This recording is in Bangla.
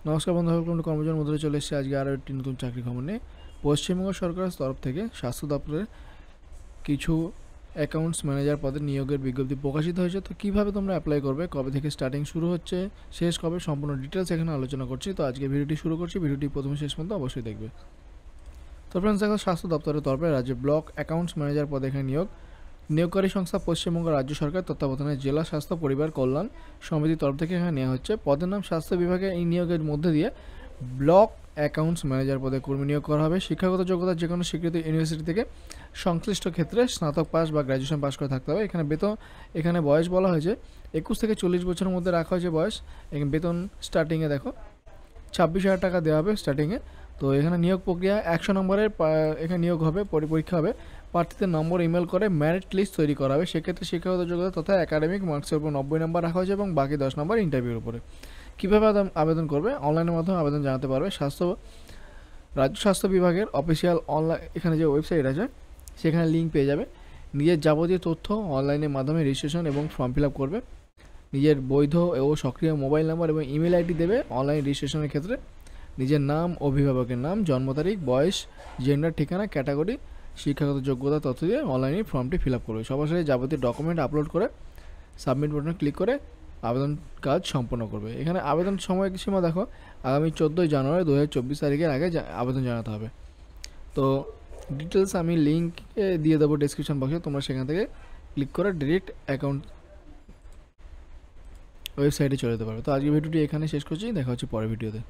নমস্কার বন্ধু, সকল কর্মজীবন মধ্যে চলে এসেছে আজকে আরও একটি নতুন চাকরি খবর নিয়ে। পশ্চিমবঙ্গ সরকারের তরফ থেকে স্বাস্থ্য দপ্তরের কিছু অ্যাকাউন্টস ম্যানেজার পদে নিয়োগের বিজ্ঞপ্তি প্রকাশিত হয়েছে। তো কীভাবে তোমরা অ্যাপ্লাই করবে, কবে থেকে স্টার্টিং শুরু হচ্ছে, শেষ কবে, সম্পূর্ণ ডিটেলস এখানে আলোচনা করছি। তো আজকে ভিডিওটি শুরু করছি, ভিডিওটি প্রথমে শেষ পর্যন্ত অবশ্যই দেখবে। তো ফ্রেন্ডস, দেখো স্বাস্থ্য দপ্তরের তরফে রাজ্যে ব্লক অ্যাকাউন্টস ম্যানেজার পদে এখানে নিয়োগকারী সংস্থা পশ্চিমবঙ্গ রাজ্য সরকার তত্ত্বাবধানে জেলা স্বাস্থ্য পরিবার কল্যাণ সমিতির তরফ থেকে এখানে নেওয়া হচ্ছে। পদের নাম স্বাস্থ্য বিভাগে। এই নিয়োগের মধ্যে দিয়ে ব্লক অ্যাকাউন্টস ম্যানেজার পদে কর্মী নিয়োগ করা হবে। শিক্ষাগত যোগ্যতা যে কোনো স্বীকৃত ইউনিভার্সিটি থেকে সংশ্লিষ্ট ক্ষেত্রে স্নাতক পাস বা গ্র্যাজুয়েশন পাস করে থাকতে হবে। এখানে বয়স বলা হয়েছে 21 থেকে 40 বছরের মধ্যে রাখা হয়েছে বয়স। এখানে বেতন স্টার্টিংয়ে দেখো 26,000 টাকা দেওয়া হবে স্টার্টিংয়ে। তো এখানে নিয়োগ প্রক্রিয়া 100 নম্বরের এখানে নিয়োগ হবে, পরীক্ষা হবে। প্রার্থীদের নম্বর ইমেল করে মেরিট লিস্ট তৈরি করা হবে। সেক্ষেত্রে শিক্ষাগত যোগ্যতা তথা একাডেমিক মার্কসের উপর 90 নম্বর রাখা হয়েছে এবং বাকি 10 নম্বর ইন্টারভিউর উপরে। কীভাবে আবেদন করবে? অনলাইনের মাধ্যমে আবেদন জানাতে পারবে। রাজ্য স্বাস্থ্য বিভাগের অফিসিয়াল অনলাইন এখানে যে ওয়েবসাইট আছে সেখানে লিঙ্ক পেয়ে যাবে। নিজের যাবতীয় তথ্য অনলাইনের মাধ্যমে রেজিস্ট্রেশন এবং ফর্ম ফিল আপ করবে। নিজের বৈধ ও সক্রিয় মোবাইল নাম্বার এবং ইমেল আইডি দেবে অনলাইন রেজিস্ট্রেশনের ক্ষেত্রে। নিজের নাম, অভিভাবকের নাম, জন্ম তারিখ, বয়স, জেন্ডার, ঠিকানা, ক্যাটাগরি, শিক্ষাগত যোগ্যতা তথ্য দিয়ে অনলাইনে ফর্মটি ফিল আপ করবে। সবার সাথে যাবতীয় ডকুমেন্ট আপলোড করে সাবমিট বাটনে ক্লিক করে আবেদন কাজ সম্পন্ন করবে। এখানে আবেদন সময়সীমা দেখো আগামী 14 জানুয়ারি 2024 তারিখের আগে আবেদন জানাতে হবে। তো ডিটেলস আমি লিঙ্কে দিয়ে দেবো ডেসক্রিপশন বক্সে, তোমরা সেখান থেকে ক্লিক করে ডিরেক্ট অ্যাকাউন্ট ওয়েবসাইটে চলে যেতে পারবে। তো আজকে ভিডিওটি এখানে শেষ করছি, দেখা হচ্ছে পরের ভিডিওতে।